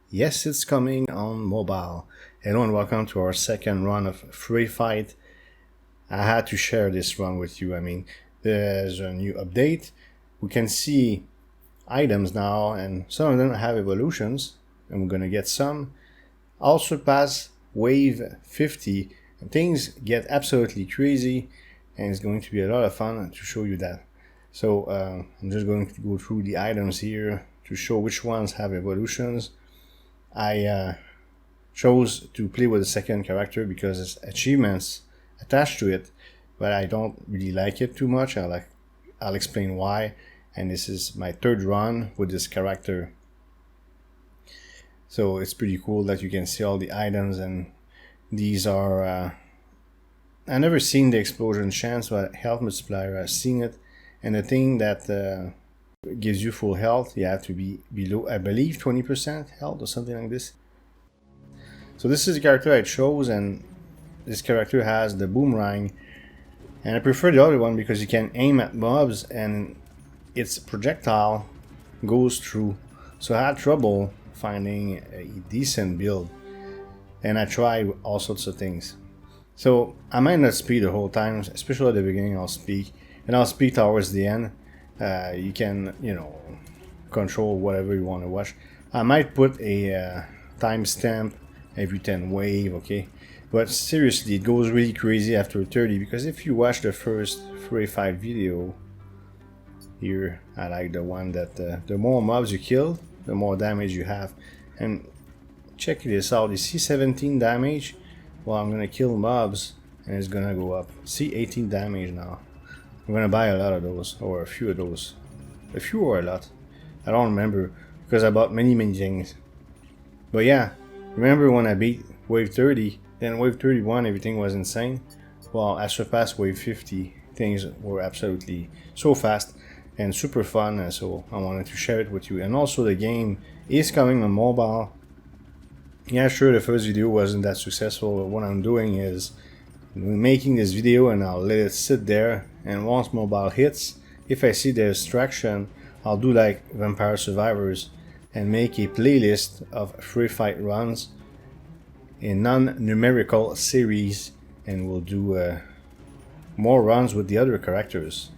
Yes, it's coming on mobile. Hello and welcome to our second run of Fray Fight. I had to share this run with you. There's a new update. We can see items now, and some of them have evolutions, and we're gonna get some. I'll surpass wave 50, and things get absolutely crazy, and it's going to be a lot of fun to show you that. So I'm just going to go through the items here to show which ones have evolutions. I chose to play with the second character because there's achievements attached to it, but I don't really like it too much. I'll explain why. And this is my third run with this character. So it's pretty cool that you can see all the items, and these are I never seen the explosion chance, but health multiplier I've seen it. And the thing that gives you full health, you have to be below, I believe, 20% health or something like this. So this is the character I chose, and this character has the boomerang, and I prefer the other one because you can aim at mobs and its projectile goes through. So I had trouble finding a decent build, and I tried all sorts of things. So I might not speak the whole time, especially at the beginning. I'll speak, and I'll speak towards the end. You can, control whatever you want to watch. I might put a timestamp every 10 wave, okay? But seriously, it goes really crazy after 30, because if you watch the first Fray Fight video here, I like the one that the more mobs you kill, the more damage you have. And check this out, you see 17 damage? Well, I'm gonna kill mobs and it's gonna go up. See 18 damage now. I'm gonna buy a lot of those, or a few of those. A few or a lot. I don't remember, because I bought many things. But yeah, remember when I beat wave 30, then wave 31 everything was insane? Well, I surpassed wave 50, things were absolutely so fast and super fun, so I wanted to share it with you. And also the game is coming on mobile. Yeah, sure, the first video wasn't that successful, but what I'm doing is making this video and I'll let it sit there, and once mobile hits, if I see there's traction, I'll do like Vampire Survivors and make a playlist of free fight runs in non-numerical series, and we'll do more runs with the other characters,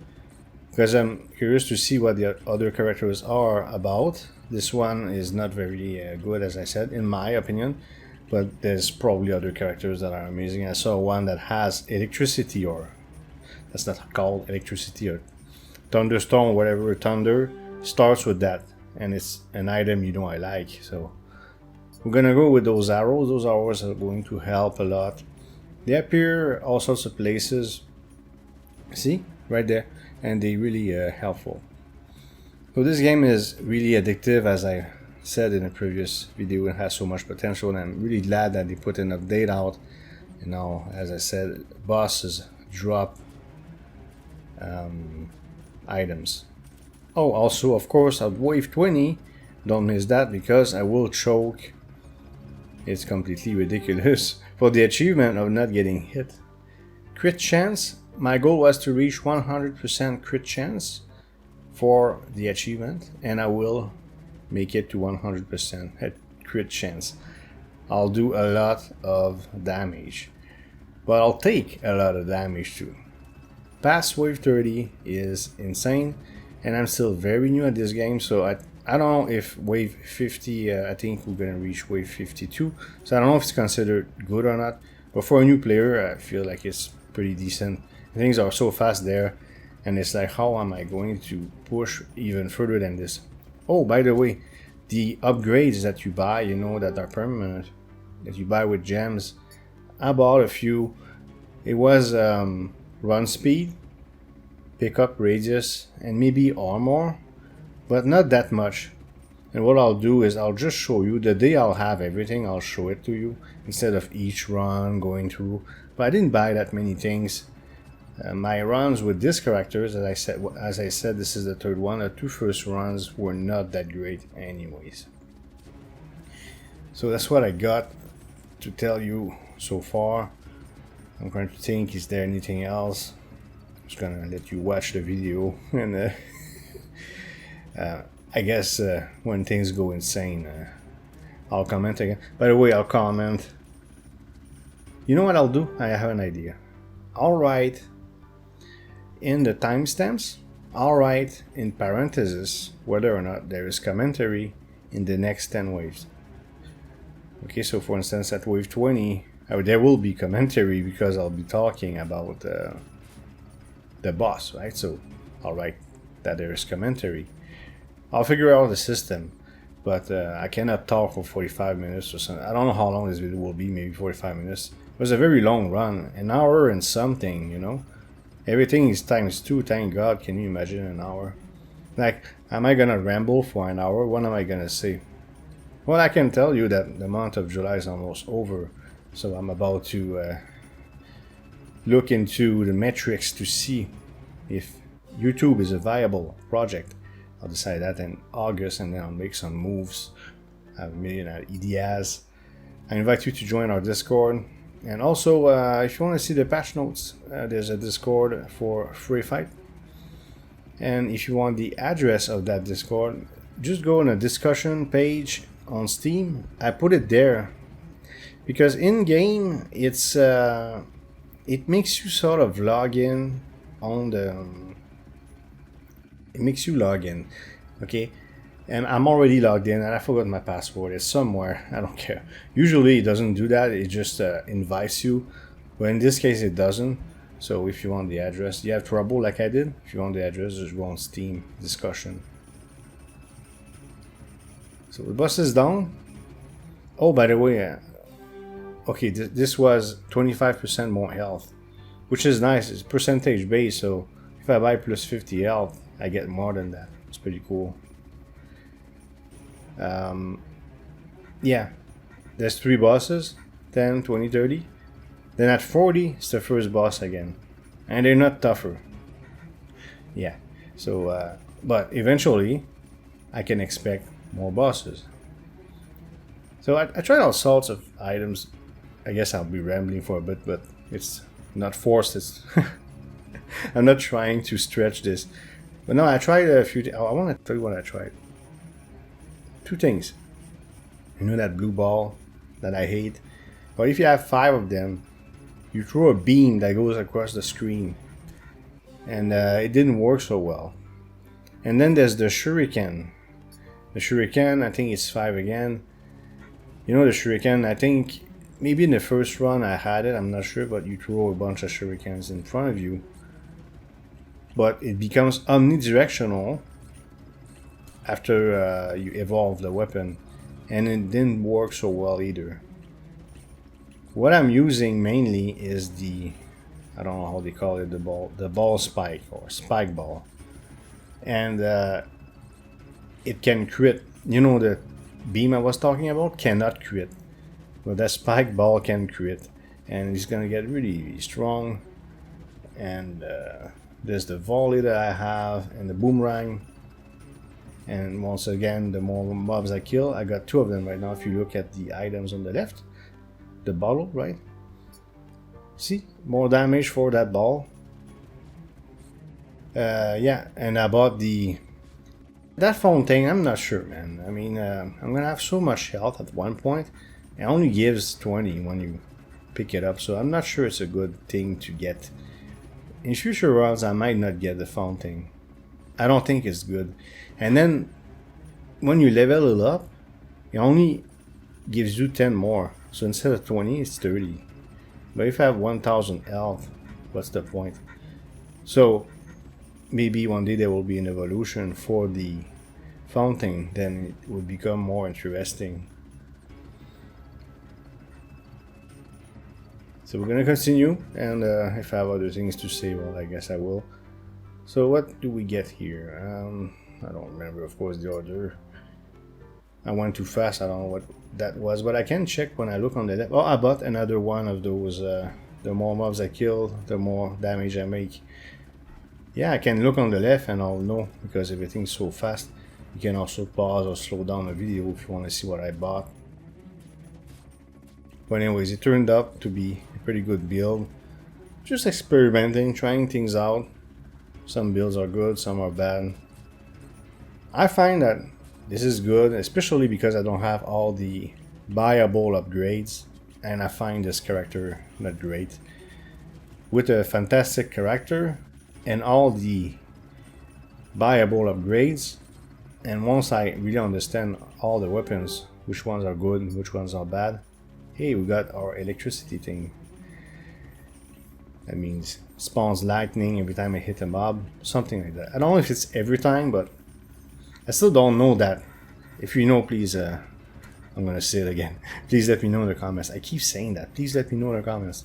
because I'm curious to see what the other characters are about. This one is not very good, as I said, in my opinion, but there's probably other characters that are amazing. I saw one that has electricity, or that's not called electricity, or thunderstorm, whatever. Thunder starts with that, and it's an item I like. So we're gonna go with those arrows. Those arrows are going to help a lot. They appear all sorts of places. See, right there, and they really helpful. So this game is really addictive, as I said in a previous video. It has so much potential, and I'm really glad that they put an update out. And now, as I said, bosses drop items. Oh, also, of course, at wave 20, don't miss that, because I will choke. It's completely ridiculous for the achievement of not getting hit. Crit chance. My goal was to reach 100% crit chance for the achievement, and I will make it to 100% crit chance. I'll do a lot of damage, but I'll take a lot of damage too. Past wave 30 is insane, and I'm still very new at this game, so I don't know if wave 50, I think we're gonna reach wave 52, so I don't know if it's considered good or not, but for a new player, I feel like it's pretty decent. Things are so fast there, and it's like, how am I going to push even further than this? Oh, by the way, the upgrades that you buy, that are permanent, that you buy with gems, I bought a few. It was run speed, pickup radius, and maybe armor, but not that much. And what I'll do is I'll just show you the day I'll have everything. I'll show it to you instead of each run going through. But I didn't buy that many things. My runs with this character, as I said, this is the third one. The two first runs were not that great anyways. So that's what I got to tell you so far. I'm trying to think, is there anything else? I'm just gonna let you watch the video, and I guess when things go insane, I'll comment again. By the way, I'll comment. You know what I'll do? I have an idea. I'll write in the timestamps, I'll write in parentheses whether or not there is commentary in the next 10 waves. Okay, so for instance, at wave 20, there will be commentary because I'll be talking about the boss, right? So I'll write that there is commentary. I'll figure out the system, but I cannot talk for 45 minutes or something. I don't know how long this video will be, maybe 45 minutes. It was a very long run, an hour and something, you know. Everything is ×2, thank God. Can you imagine an hour? Like, am I gonna ramble for an hour? What am I gonna say? Well, I can tell you that the month of July is almost over, so I'm about to look into the metrics to see if YouTube is a viable project. I'll decide that in August, and then I'll make some moves. I have a million ideas. I invite you to join our Discord. And also, if you want to see the patch notes, there's a Discord for Fray fight. And if you want the address of that Discord, just go on a discussion page on Steam. I put it there because in game it's it makes you sort of log in on the. It makes you log in, okay? And I'm already logged in and I forgot my password. It's somewhere. I don't care. Usually it doesn't do that. It just invites you. But in this case it doesn't. So if you want the address, you have trouble like I did. If you want the address, just go on Steam discussion. So the boss is down. Oh, by the way, okay, this was 25% more health, which is nice. It's percentage based. So if I buy plus 50 health, I get more than that. It's pretty cool. Yeah, there's 3 bosses, 10, 20, 30. Then at 40, it's the first boss again. And they're not tougher. Yeah, so, but eventually, I can expect more bosses. So I tried all sorts of items. I guess I'll be rambling for a bit, but it's not forced. It's I'm not trying to stretch this. But no, I tried a few. I want to tell you what I tried. 2 things. You know that blue ball that I hate? Well, if you have 5 of them, you throw a beam that goes across the screen. And it didn't work so well. And then there's the shuriken. The shuriken, I think it's 5 again. You know the shuriken, I think maybe in the first run I had it, I'm not sure, but you throw a bunch of shurikens in front of you. But it becomes omnidirectional after you evolve the weapon, and it didn't work so well either. What I'm using mainly is the, I don't know how they call it, the ball spike or spike ball, and it can crit. You know the beam I was talking about cannot crit, but that spike ball can crit, and it's gonna get really strong. And there's the volley that I have and the boomerang. And once again, the more mobs I kill, I got 2 of them right now. If you look at the items on the left, the bottle, right? See, more damage for that ball. Yeah, and I bought that phone thing. I'm not sure, man. I mean, I'm gonna have so much health at one point. It only gives 20 when you pick it up, so I'm not sure it's a good thing to get. In future rounds, I might not get the phone thing. I don't think it's good. And then when you level it up, it only gives you 10 more. So instead of 20, it's 30. But if I have 1000 health, what's the point? So maybe one day there will be an evolution for the fountain, then it will become more interesting. So we're gonna continue, and if I have other things to say, well, I guess I will. So what do we get here? I don't remember, of course, the order. I went too fast, I don't know what that was, but I can check when I look on the left. Oh, I bought another one of those. The more mobs I kill, the more damage I make. Yeah, I can look on the left and I'll know, because everything's so fast. You can also pause or slow down the video if you want to see what I bought. But anyways, it turned out to be a pretty good build. Just experimenting, trying things out. Some builds are good, some are bad. I find that this is good, especially because I don't have all the buyable upgrades, and I find this character not great. With a fantastic character and all the buyable upgrades, and once I really understand all the weapons, which ones are good and which ones are bad. Hey, we got our electricity thing. That means spawns lightning every time I hit a mob, something like that. I don't know if it's every time, but I still don't know that. If you know, please, I'm gonna say it again. Please let me know in the comments. I keep saying that. Please let me know in the comments.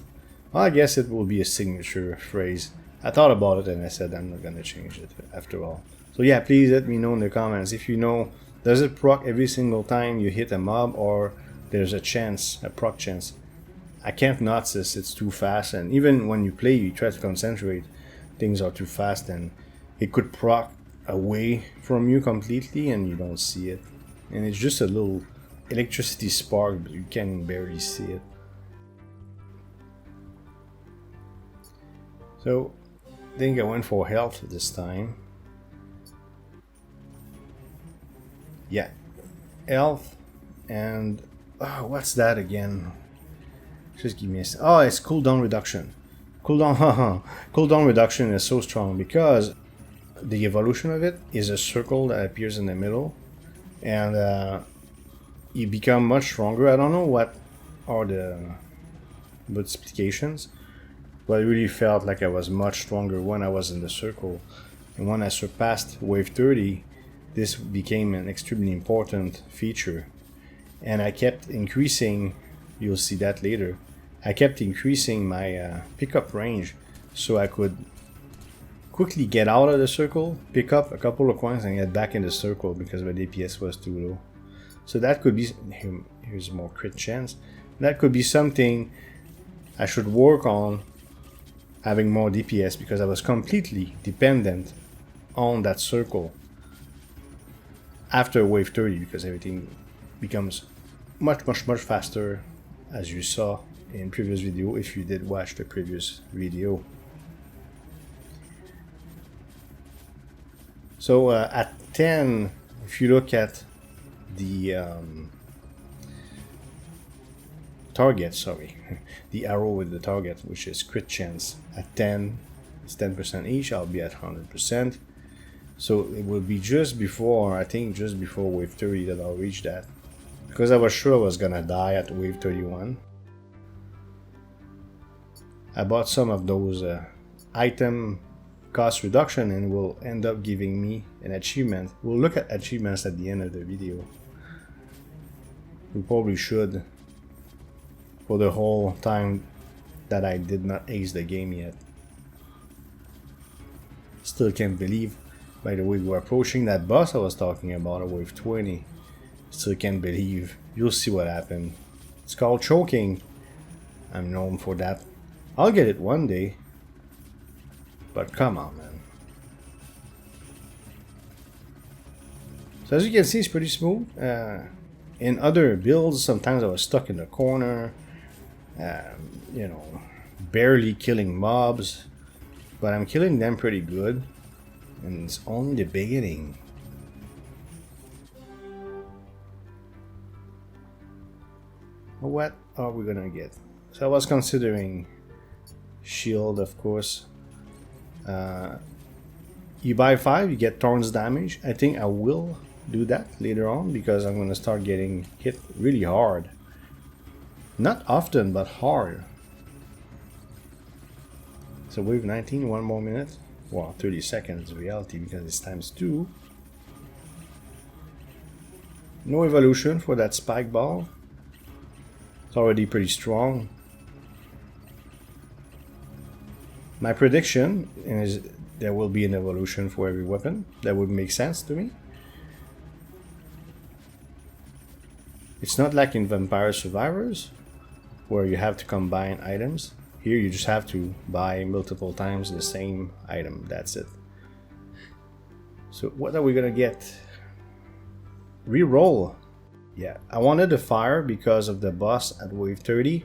Well, I guess it will be a signature phrase. I thought about it and I said I'm not gonna change it after all. So yeah, please let me know in the comments if you know. Does it proc every single time you hit a mob, or there's a chance, a proc chance? I can't notice this, it's too fast, and even when you play, you try to concentrate, things are too fast, and it could proc away from you completely and you don't see it. And it's just a little electricity spark, but you can barely see it. So I think I went for health this time. Yeah, health, and oh, what's that again? Just give me a oh, it's cooldown reduction. Cooldown reduction is so strong because the evolution of it is a circle that appears in the middle, and you become much stronger. I don't know what are the multiplications, but I really felt like I was much stronger when I was in the circle. And when I surpassed wave 30, this became an extremely important feature. And I kept increasing, you'll see that later, I kept increasing my pickup range so I could quickly get out of the circle, pick up a couple of coins and get back in the circle because my DPS was too low. So that could be, here's more crit chance, that could be something I should work on, having more DPS, because I was completely dependent on that circle after wave 30, because everything becomes much faster, as you saw in previous video if you did watch the previous video. So at 10, if you look at the target, sorry, the arrow with the target, which is crit chance, at 10, it's 10% each, I'll be at 100%. So it will be just before, I think just before wave 30 that I'll reach that, because I was sure I was gonna die at wave 31. I bought some of those item cost reduction and will end up giving me an achievement. We'll look at achievements at the end of the video. We probably should, for the whole time that I did not ace the game yet. Still can't believe, by the way, we're approaching that boss I was talking about at wave 20. Still can't believe. You'll see what happened. It's called choking. I'm known for that. I'll get it one day. But come on, man. So as you can see, it's pretty smooth. In other builds, sometimes I was stuck in the corner. You know, barely killing mobs. But I'm killing them pretty good. And it's only the beginning. What are we gonna get? So I was considering shield, of course. You buy 5, you get thorns damage. I think I will do that later on because I'm gonna start getting hit really hard. Not often, but hard. So wave 19, 1 more minute. Well, 30 seconds in reality because it's times 2. No evolution for that spike ball. It's already pretty strong. My prediction is there will be an evolution for every weapon. That would make sense to me. It's not like in Vampire Survivors where you have to combine items. Here you just have to buy multiple times the same item. That's it. So what are we gonna get? Reroll. Yeah, I wanted the fire because of the boss at wave 30,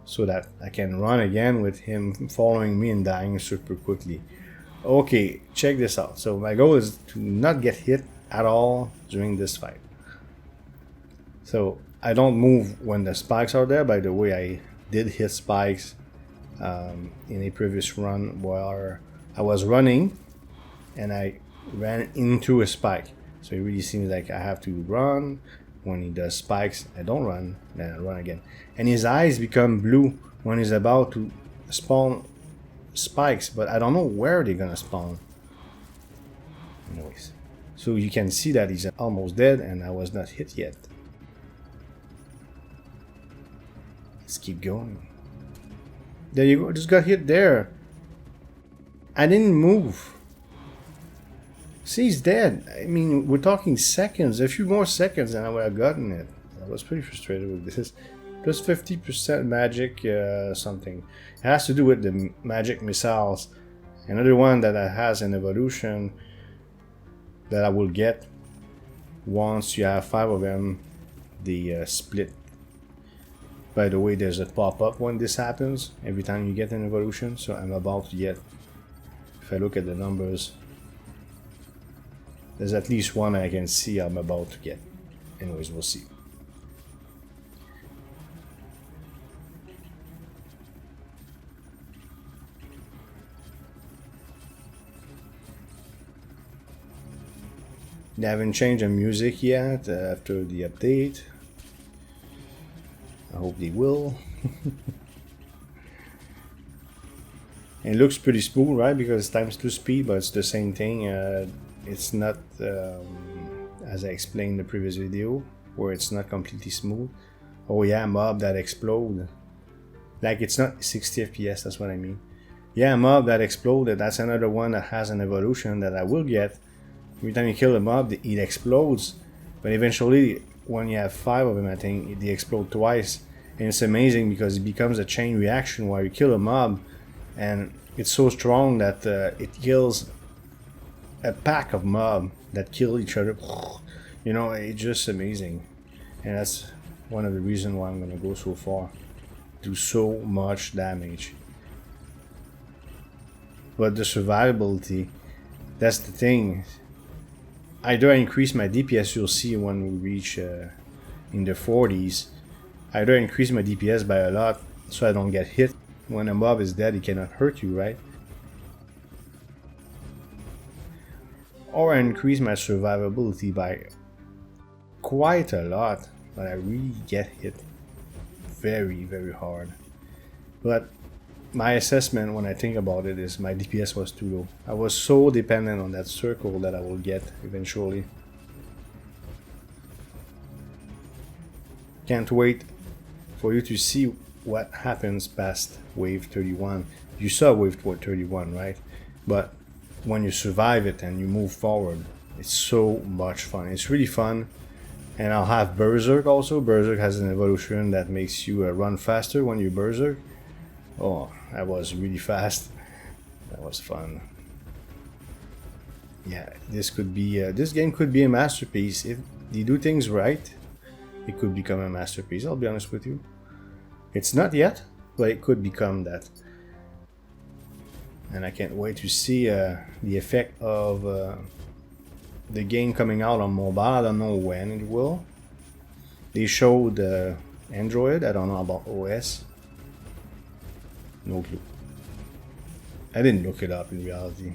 so that I can run again with him following me and dying super quickly. Okay, check this out. So my goal is to not get hit at all during this fight. So I don't move when the spikes are there. By the way, I did hit spikes in a previous run where I was running and I ran into a spike. So it really seems like I have to run. When he does spikes, I don't run, then I run again. And his eyes become blue when he's about to spawn spikes, but I don't know where they're gonna spawn. Anyways, so you can see that he's almost dead and I was not hit yet. Let's keep going. There you go, just got hit there. I didn't move. See, he's dead. I mean, we're talking seconds. A few more seconds and I would have gotten it. I was pretty frustrated with this. Plus 50% magic something. It has to do with the magic missiles. Another one that has an evolution that I will get once you have 5 of them. The split. By the way, there's a pop-up when this happens. Every time you get an evolution. So I'm about to get... If I look at the numbers... There's at least one I can see I'm about to get. Anyways, we'll see. They haven't changed the music yet after the update. I hope they will. It looks pretty smooth, right? Because it's times 2 speed, but it's the same thing. It's not, as I explained in the previous video, where it's not completely smooth. Oh yeah, mob that explode. Like it's not 60 FPS, that's what I mean. Yeah, mob that exploded, that's another one that has an evolution that I will get. Every time you kill a mob, it explodes. But eventually, when you have 5 of them, I think, they explode twice. And it's amazing because it becomes a chain reaction where you kill a mob. And it's so strong that it kills a pack of mob that kill each other. You know, it's just amazing. And that's one of the reasons why I'm gonna go so far. Do so much damage. But the survivability, that's the thing. Either I increase my DPS, you'll see when we reach in the 40s. Either I increase my DPS by a lot so I don't get hit. When a mob is dead, it cannot hurt you, right? Or I increase my survivability by quite a lot, but I really get hit very, very hard. But my assessment when I think about it is my DPS was too low. I was so dependent on that circle that I will get eventually. Can't wait for you to see what happens past wave 31. You saw wave 31, right? But when you survive it and you move forward, it's so much fun. It's really fun. And I'll have Berserk also. Berserk has an evolution that makes you run faster when you Berserk. Oh, that was really fast. That was fun. Yeah, this could be this game could be a masterpiece. If they do things right, it could become a masterpiece. I'll be honest with you. It's not yet, but it could become that. And I can't wait to see the effect of the game coming out on mobile. I don't know when it will. They showed Android. I don't know about OS. No clue. I didn't look it up in reality.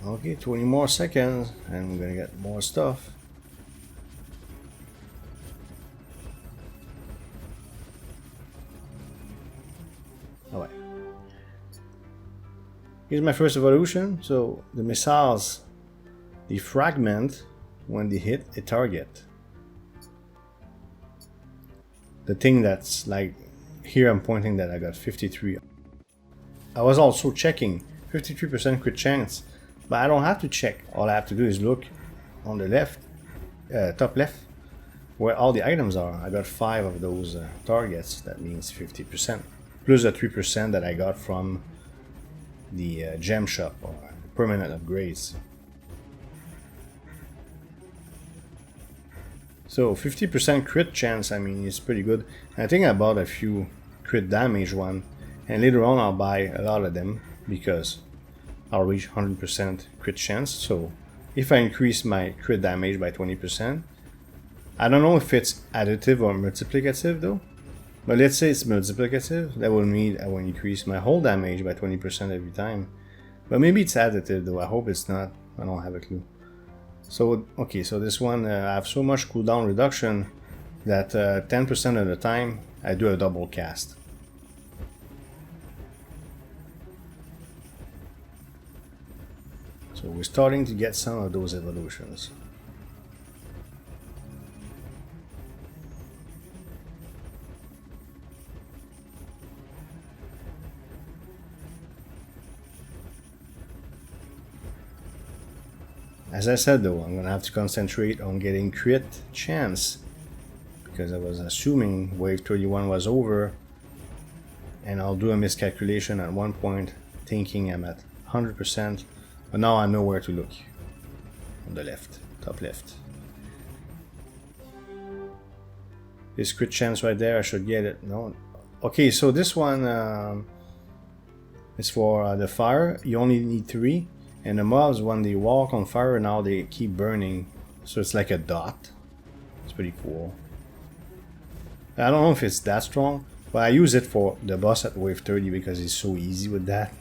Okay, 20 more seconds and we're gonna get more stuff. Alright. Here's my first evolution. So the missiles, they fragment when they hit a target. The thing that's like, here I'm pointing that I got 53. I was also checking 53% crit chance. But I don't have to check. All I have to do is look on the left, top left, where all the items are. I got 5 of those targets. That means 50%. Plus the 3% that I got from the gem shop or permanent upgrades. So 50% crit chance, I mean, it's pretty good. I think I bought a few crit damage one, and later on I'll buy a lot of them because I'll reach 100% crit chance. So if I increase my crit damage by 20%, I don't know if it's additive or multiplicative though, but let's say it's multiplicative. That will mean I will increase my whole damage by 20% every time. But maybe it's additive though. I hope it's not. I don't have a clue. So okay, so this one I have so much cooldown reduction that 10% of the time I do a double cast. So we're starting to get some of those evolutions. As I said though, I'm gonna have to concentrate on getting crit chance because I was assuming wave 31 was over, and I'll do a miscalculation at one point thinking I'm at 100%, but now I know where to look. On the left, top left. This crit chance right there, I should get it. No. Okay, so this one is for the fire. You only need 3. And the mobs, when they walk on fire, now they keep burning. So it's like a dot. It's pretty cool. I don't know if it's that strong, but I use it for the boss at wave 30 because he's so easy with that.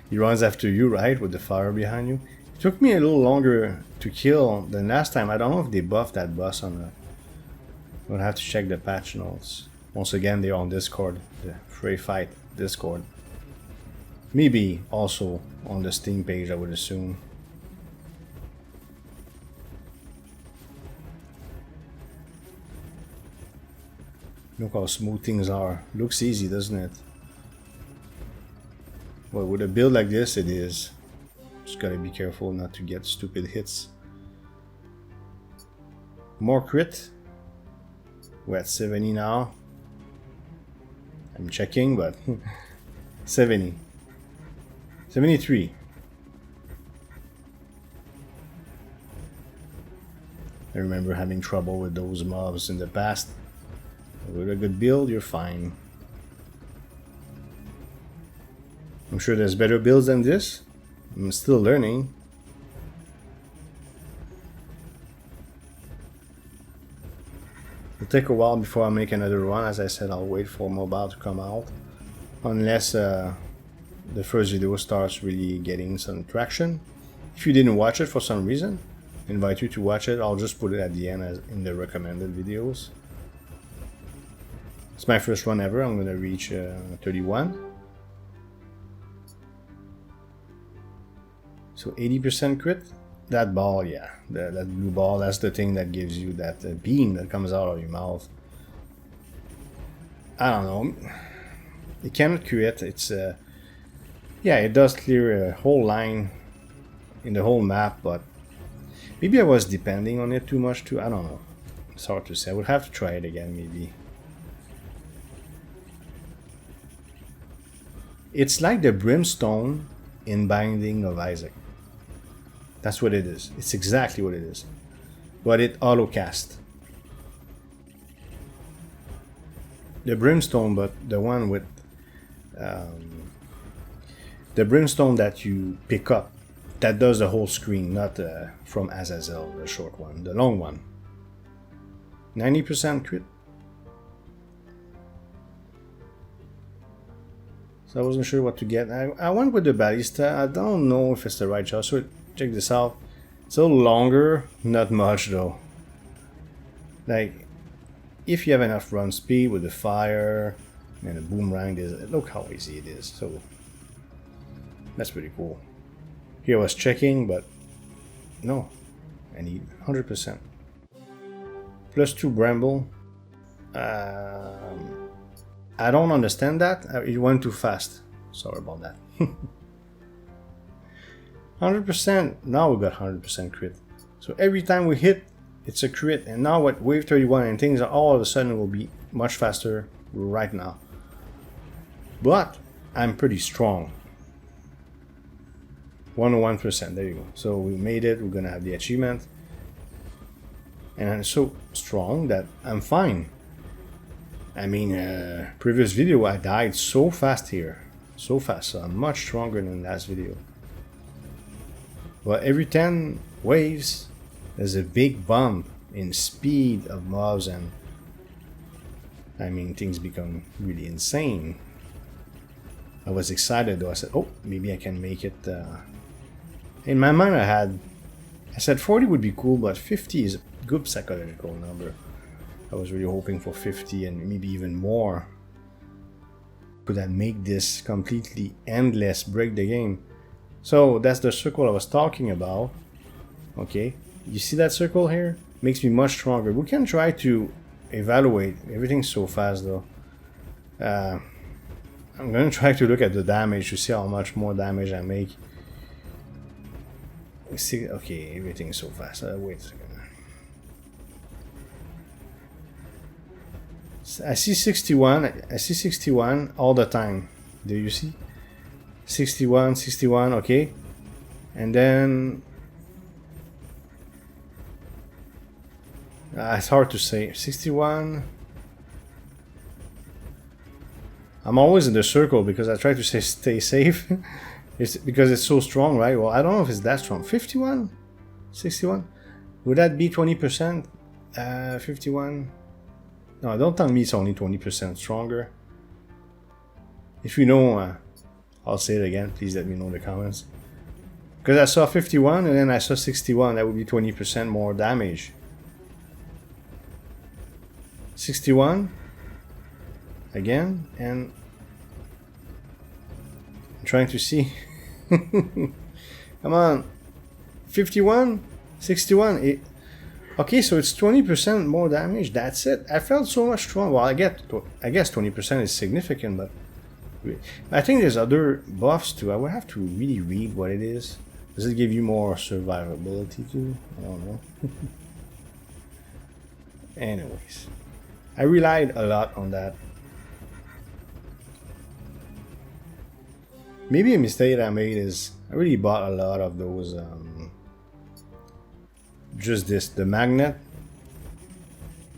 He runs after you, right, with the fire behind you. It took me a little longer to kill than last time. I don't know if they buffed that boss on the... We'll have to check the patch notes. Once again, they're on Discord, the Fray fight Discord. Maybe also on the Steam page, I would assume. Look how smooth things are. Looks easy, doesn't it? Well, with a build like this, it is. Just gotta be careful not to get stupid hits. More crit. We're at 70 now. I'm checking, but 70. 73. I remember having trouble with those mobs in the past. With a good build, you're fine. I'm sure there's better builds than this. I'm still learning. It'll take a while before I make another run. As I said, I'll wait for mobile to come out. Unless the first video starts really getting some traction. If you didn't watch it for some reason, I invite you to watch it. I'll just put it at the end as in the recommended videos. It's my first run ever. I'm gonna reach 31. So 80% crit. That ball, yeah, that blue ball, that's the thing that gives you that beam that comes out of your mouth. I don't know. It cannot crit. It's yeah, it does clear a whole line in the whole map, but maybe I was depending on it too much too. I don't know. It's hard to say. I would have to try it again, maybe. It's like the brimstone in Binding of Isaac. That's what it is. It's exactly what it is. But it auto-cast. The brimstone, but the one with the brimstone that you pick up, that does the whole screen, not from Azazel, the short one, the long one. 90% crit. So I wasn't sure what to get. I went with the ballista. I don't know if it's the right choice. So check this out. It's a little longer, not much though. Like, if you have enough run speed with the fire and the boomerang, look how easy it is. So that's pretty cool. Here I was checking, but no, I need 100%. Plus 2 bramble. I don't understand that. It went too fast. Sorry about that. 100%. Now we got 100% crit. So every time we hit, it's a crit. And now at wave 31 and things all of a sudden will be much faster right now. But I'm pretty strong. 101%. There you go. So we made it. We're gonna have the achievement. And so strong that I'm fine. I mean, previous video I died so fast here. So fast, so I'm much stronger than last video. But every 10 waves, there's a big bump in speed of mobs, and I mean, things become really insane. I was excited though. I said, oh, maybe I can make it. In my mind I said 40 would be cool, but 50 is a good psychological number. I was really hoping for 50 and maybe even more. Could I make this completely endless, break the game? So that's the circle I was talking about. Okay, you see that circle here? Makes me much stronger. We can try to evaluate. Everything's so fast though. I'm gonna try to look at the damage to see how much more damage I make. See, okay, everything's so fast. Wait a second. I see 61. I see 61 all the time. Do you see? 61, 61, okay. And then it's hard to say. 61. I'm always in the circle because I try to stay safe. It's because it's so strong, right? Well, I don't know if it's that strong. 51? 61? Would that be 20%? 51? No, don't tell me it's only 20% stronger. If you know, I'll say it again. Please let me know in the comments. Because I saw 51 and then I saw 61. That would be 20% more damage. 61 again, and I'm trying to see. Come on. 51, 61. Okay, so it's 20% more damage. That's it. I felt so much strong. Well, I guess 20% is significant, but I think there's other buffs too. I would have to really read what it is. Does it give you more survivability too? I don't know. Anyways, I relied a lot on that. Maybe a mistake I made is I really bought a lot of those just the magnet,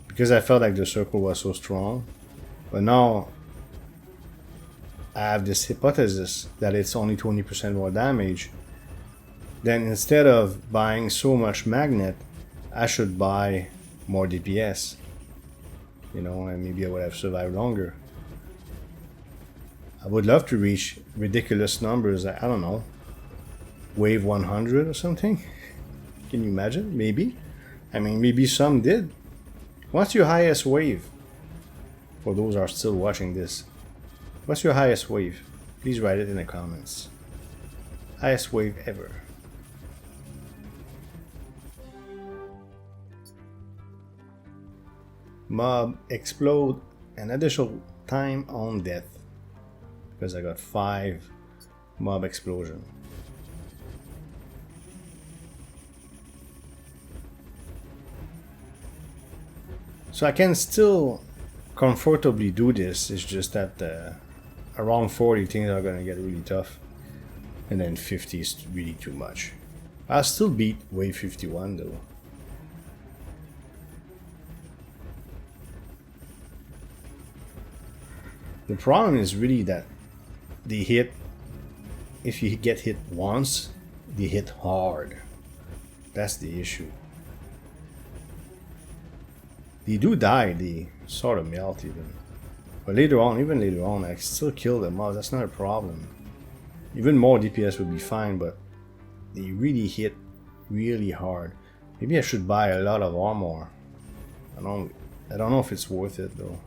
because I felt like the circle was so strong. But now I have this hypothesis that it's only 20% more damage. Then instead of buying so much magnet, I should buy more DPS, you know, and maybe I would have survived longer. I would love to reach ridiculous numbers. I don't know, wave 100 or something. Can you imagine? Maybe. I mean, maybe some did. What's your highest wave? For those who are still watching this, what's your highest wave? Please write it in the comments. Highest wave ever. Mob explode an additional time on death. Because I got 5 mob explosion. So I can still comfortably do this. It's just that around 40 things are gonna get really tough, and then 50 is really too much. I'll still beat wave 51 though. The problem is really that they hit, if you get hit once, they hit hard. That's the issue. They do die, they sort of melt even. But later on, even later on, I still kill them off. That's not a problem. Even more DPS would be fine, but they really hit really hard. Maybe I should buy a lot of armor. I don't know if it's worth it though.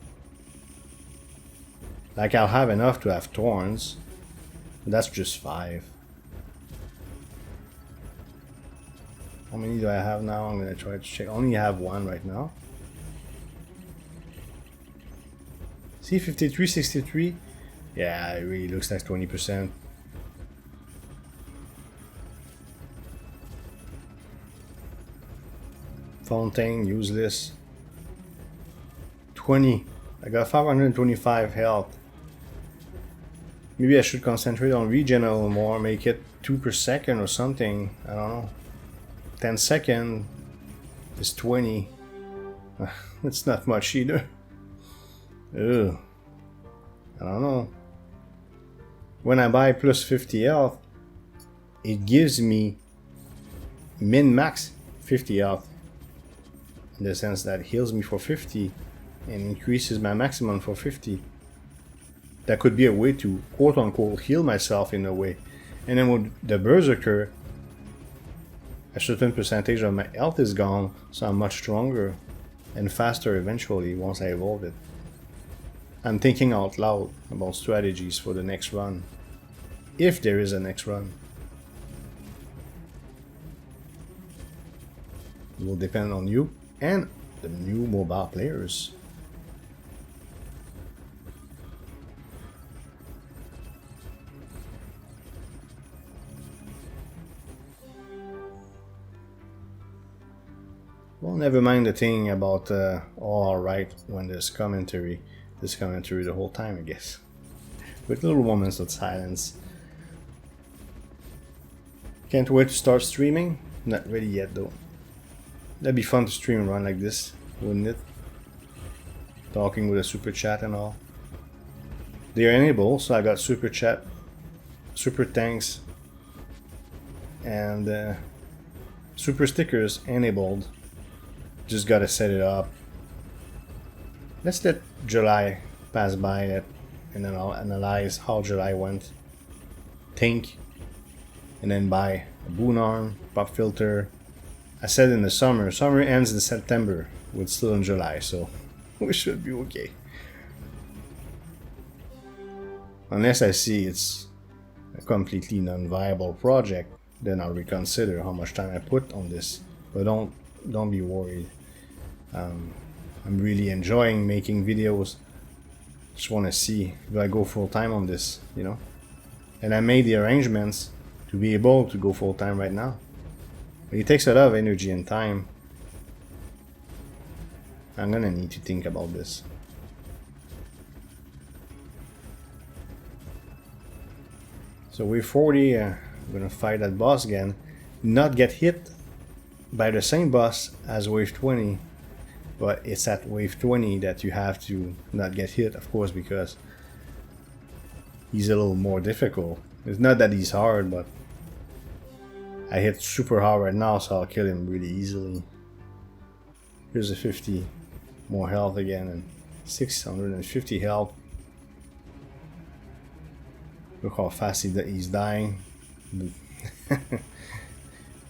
Like, I'll have enough to have thorns, but that's just 5. How many do I have now? I'm gonna try to check. I only have 1 right now. See, 53, 63. Yeah, it really looks like 20%. Fontaine, useless. 20. I got 525 health. Maybe I should concentrate on regen a little more, make it 2 per second or something. I don't know. 10 seconds is 20. It's not much either. Ugh. I don't know. When I buy plus 50 health, it gives me min-max 50 health. In the sense that it heals me for 50 and increases my maximum for 50. That could be a way to quote-unquote heal myself in a way. And then with the Berserker, a certain percentage of my health is gone, so I'm much stronger and faster eventually once I evolve it. I'm thinking out loud about strategies for the next run, if there is a next run. It will depend on you and the new mobile players. Well, never mind the thing about all alright when there's commentary. This commentary the whole time, I guess. With little moments of silence. Can't wait to start streaming. Not ready yet though. That'd be fun to stream and run like this, wouldn't it? Talking with a super chat and all. They are enabled, so I got super chat, super thanks, and super stickers enabled. Just gotta set it up. Let's let July pass by it, and then I'll analyze how July went. Think, and then buy a boon arm, pop filter. I said in the summer. Summer ends in September. We're still in July, so we should be okay. Unless I see it's a completely non-viable project, then I'll reconsider how much time I put on this. But don't be worried. I'm really enjoying making videos. Just want to see if I go full time on this, you know. And I made the arrangements to be able to go full time right now. But it takes a lot of energy and time. I'm gonna need to think about this. So wave 40, I'm gonna fight that boss again. Not get hit by the same boss as wave 20. But it's at wave 20 that you have to not get hit, of course, because he's a little more difficult. It's not that he's hard, but I hit super hard right now, so I'll kill him really easily. Here's a 50 more health again, and 650 health. Look how fast he's dying.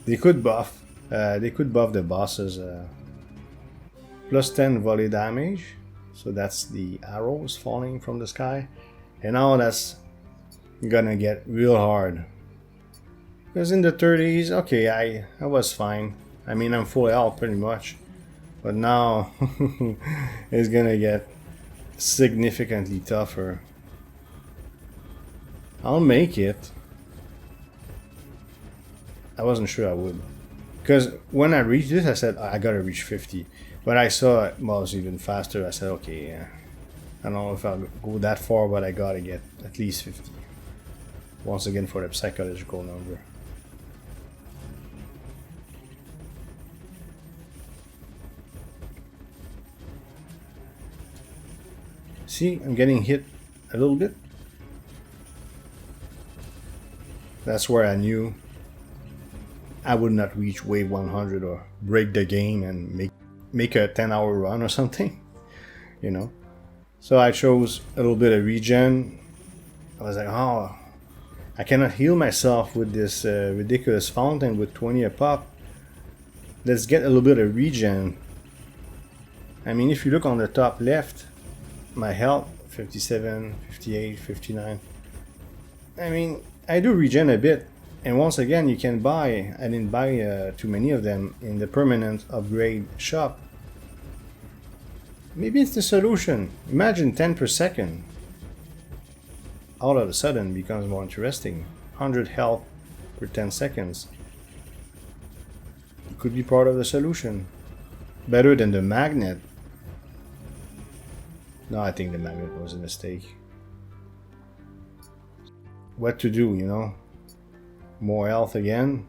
They could buff the bosses. Plus 10 volley damage, so that's the arrows falling from the sky, and now that's gonna get real hard. Because in the 30s, okay, I was fine. I mean, I'm full health pretty much, but now it's gonna get significantly tougher. I'll make it. I wasn't sure I would, because when I reached this, I said I gotta reach 50. But I saw it was even faster. I said, okay, yeah. I don't know if I'll go that far, but I gotta get at least 50. Once again for the psychological number. See, I'm getting hit a little bit. That's where I knew I would not reach wave 100 or break the game and make a 10-hour run or something, you know. So I chose a little bit of regen. I was like, oh, I cannot heal myself with this ridiculous fountain with 20 a pop. Let's get a little bit of regen. I mean, if you look on the top left, my health 57, 58, 59. I mean, I do regen a bit. And once again, you can buy, I didn't buy too many of them in the permanent upgrade shop. Maybe it's the solution. Imagine 10 per second. All of a sudden becomes more interesting. 100 health per 10 seconds. It could be part of the solution. Better than the magnet. No, I think the magnet was a mistake. What to do, you know? More health again,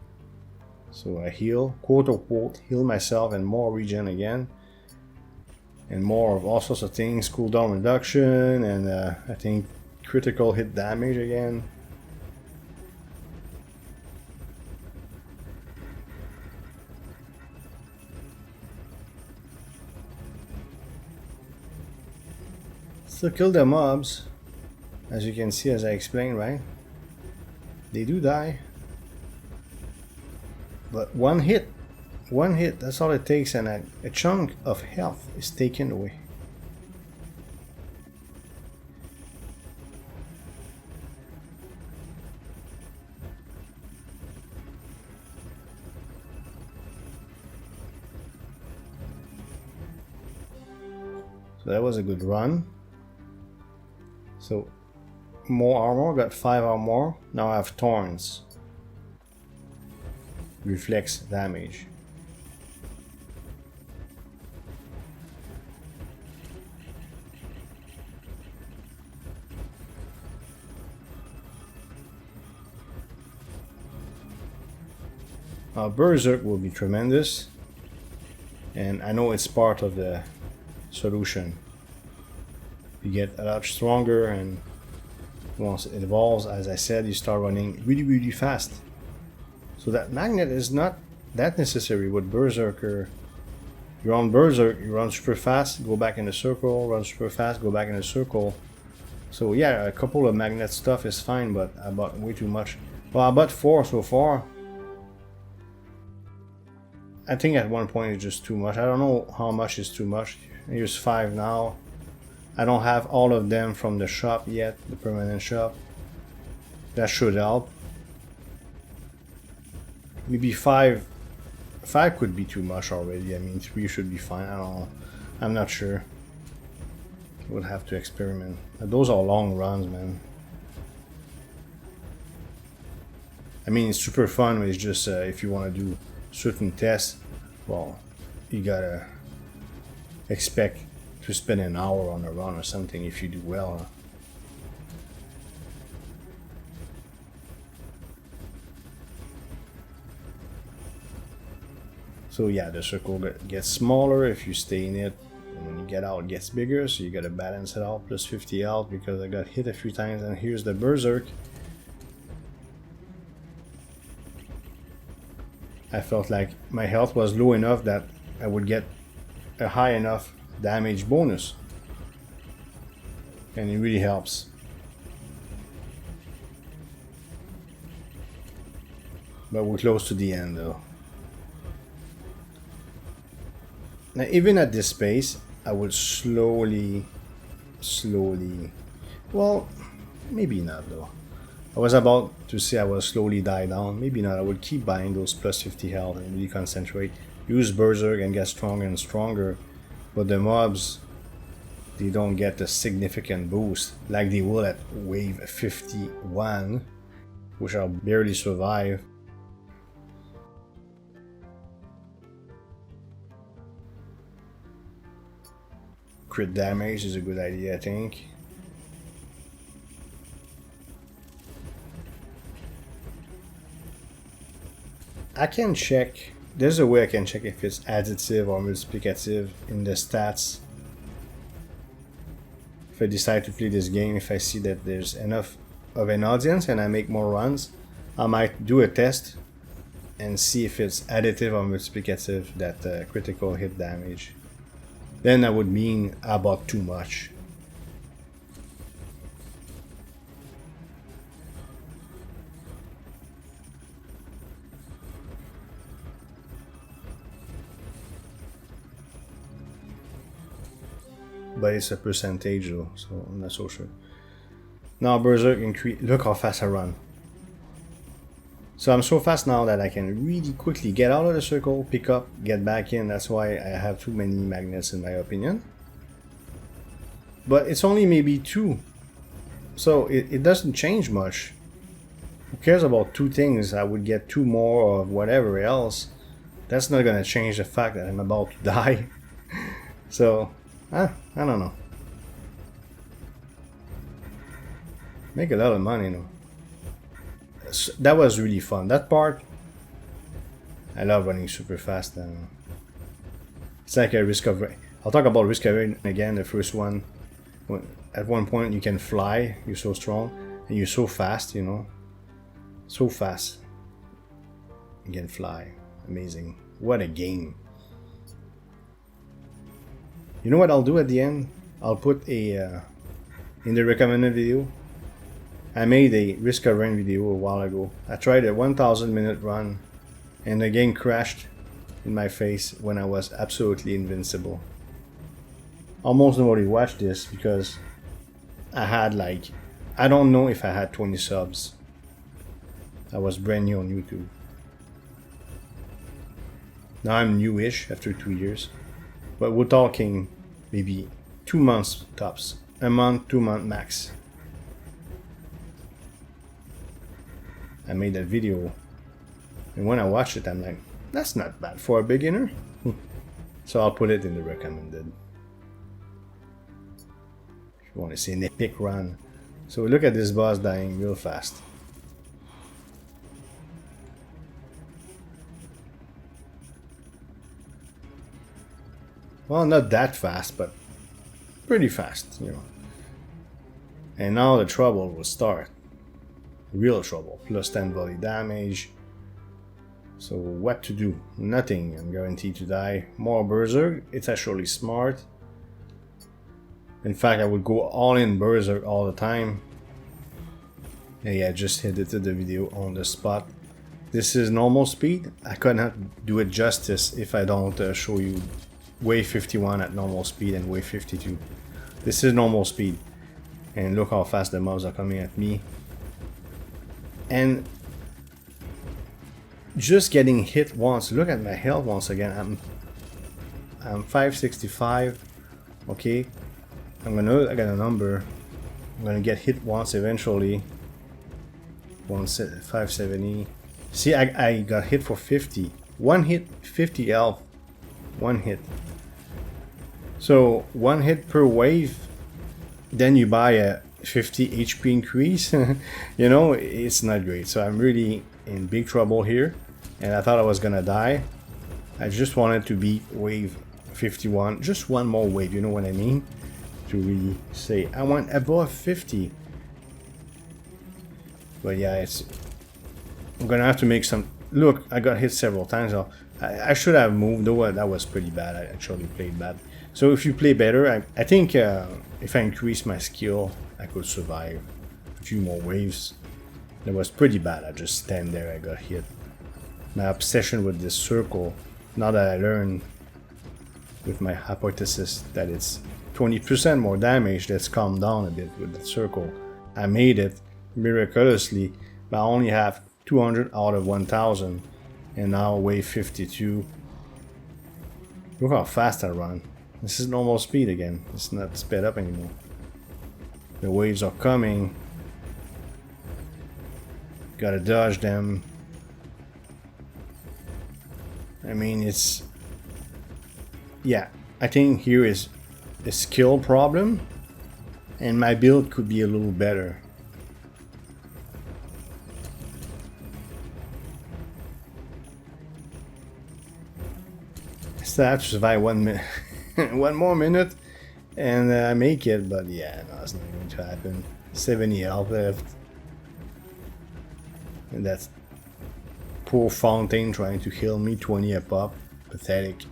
so I heal, quote unquote, heal myself and more regen again. and more of all sorts of things, cooldown reduction, and I think critical hit damage again. Still kill the mobs, as you can see, as I explained, right? They do die, but one hit, that's all it takes, and a chunk of health is taken away. So that was a good run. So more armor, got 5 armor. Now I have thorns. Reflex damage. Berserk will be tremendous, and I know it's part of the solution. You get a lot stronger, and once it evolves, as I said, you start running really fast. So that magnet is not that necessary with Berserker. You're on Berserk, you run super fast, go back in a circle, run super fast, go back in a circle. So yeah, a couple of magnet stuff is fine, but I bought way too much. Well, I bought 4 so far. I think at one point it's just too much. I don't know how much is too much. Here's 5 now. I don't have all of them from the shop yet, the permanent shop. That should help. Maybe 5 could be too much already. I mean, 3 should be fine. I don't know. I'm not sure. We'll have to experiment. Those are long runs, man. I mean, it's super fun, but it's just if you want to do certain tests, well, you gotta expect to spend an hour on a run or something if you do well. So yeah, the circle gets smaller if you stay in it, and when you get out it gets bigger, so you gotta balance it out. Plus 50 health because I got hit a few times, and here's the Berserk. I felt like my health was low enough that I would get a high enough damage bonus, and it really helps. But we're close to the end though. Now even at this pace I would slowly, well, maybe not though. I was about to say I will slowly die down, maybe not. I would keep buying those plus 50 health and really concentrate, use Berserk and get stronger and stronger. But the mobs, they don't get a significant boost like they will at wave 51, which I'll barely survive. Crit damage is a good idea, I think. I can check. There's a way I can check if it's additive or multiplicative in the stats. If I decide to play this game, if I see that there's enough of an audience and I make more runs, I might do a test and see if it's additive or multiplicative, that critical hit damage. Then that would mean I bought too much. But it's a percentage though, so I'm not so sure. Now Berserk increase. Look how fast I run. So I'm so fast now that I can really quickly get out of the circle, pick up, get back in. That's why I have too many magnets in my opinion. But it's only maybe 2. So it doesn't change much. Who cares about 2 things? I would get 2 more of whatever else. That's not gonna change the fact that I'm about to die. So I don't know. Make a lot of money, though. That was really fun. That part, I love running super fast. And it's like a risk of. I'll talk about risk aversion again. The first one, at one point you can fly, you're so strong, and you're so fast, you know. So fast. You can fly. Amazing. What a game. You know what I'll do at the end? I'll put a, in the recommended video, I made a risk aversion video a while ago. I tried a 1,000-minute run, and the game crashed in my face when I was absolutely invincible. Almost nobody watched this because I had like, I don't know if I had 20 subs. I was brand new on YouTube. Now I'm newish after 2 years, but we're talking maybe 2 months tops. A month, 2 month max. I made that video, and when I watched it, I'm like, that's not bad for a beginner. So I'll put it in the recommended. If you want to see an epic run. So look at this boss dying real fast. Well, not that fast, but pretty fast, you know. And now the trouble will start. Real trouble. Plus 10 volley damage. So what to do? Nothing. I'm guaranteed to die. More Berserk. It's actually smart. In fact, I would go all in Berserk all the time. Hey, I just edited the video on the spot. This is normal speed. I could not do it justice if I don't show you wave 51 at normal speed and wave 52. This is normal speed. And look how fast the mobs are coming at me. And just getting hit once. Look at my health once again. I'm 565. Okay. I got a number. I'm gonna get hit once eventually. 570. See, I got hit for 50. One hit, 50 health. One hit. So 1 hit per wave. Then you buy a 50 HP increase. You know, it's not great. So I'm really in big trouble here. And I thought I was gonna die. I just wanted to beat wave 51. Just one more wave, you know what I mean? To really say, I want above 50. But yeah, I'm gonna have to make some... Look, I got hit several times. I should have moved, though that was pretty bad. I actually played bad. So if you play better, I think if I increase my skill, I could survive a few more waves. That was pretty bad. I just stand there, I got hit. My obsession with this circle, now that I learned with my hypothesis that it's 20% more damage, let's calm down a bit with the circle. I made it miraculously, but I only have 200 out of 1000, and now wave 52. Look how fast I run. This is normal speed again. It's not sped up anymore. The waves are coming. Gotta dodge them. I mean, it's... Yeah, I think here is a skill problem, and my build could be a little better. I still have to survive 1 minute. 1 more minute, and I make it, but yeah, no, it's not going to happen. 70 health left. And that's poor Fountain trying to heal me, 20 a pop. Pathetic.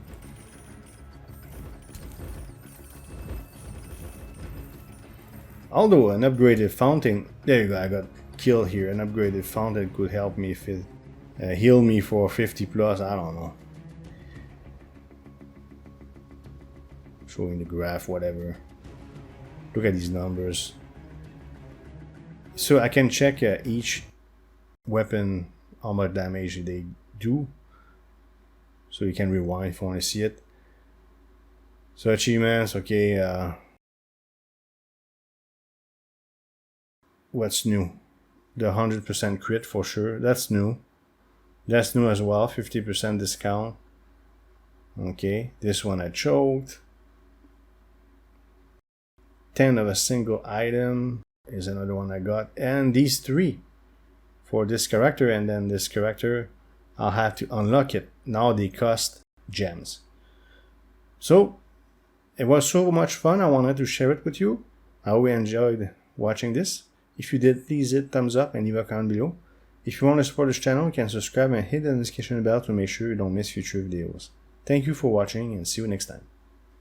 Although an upgraded Fountain, there you go, I got killed here. An upgraded Fountain could help me if it heal me for 50 plus, I don't know. Showing the graph, whatever. Look at these numbers. So I can check each weapon, how much damage they do. So you can rewind if you want to see it. So achievements, okay. What's new? The 100% crit for sure. That's new. That's new as well. 50% discount. Okay. This one I choked. 10 of a single item is another one I got. And these 3 for this character, and then this character, I'll have to unlock it. Now they cost gems. So It was so much fun. I wanted to share it with you. I hope you enjoyed watching this. If you did, please hit thumbs up and leave a comment below. If you want to support this channel, you can subscribe and hit the notification bell to make sure you don't miss future videos. Thank you for watching and see you next time.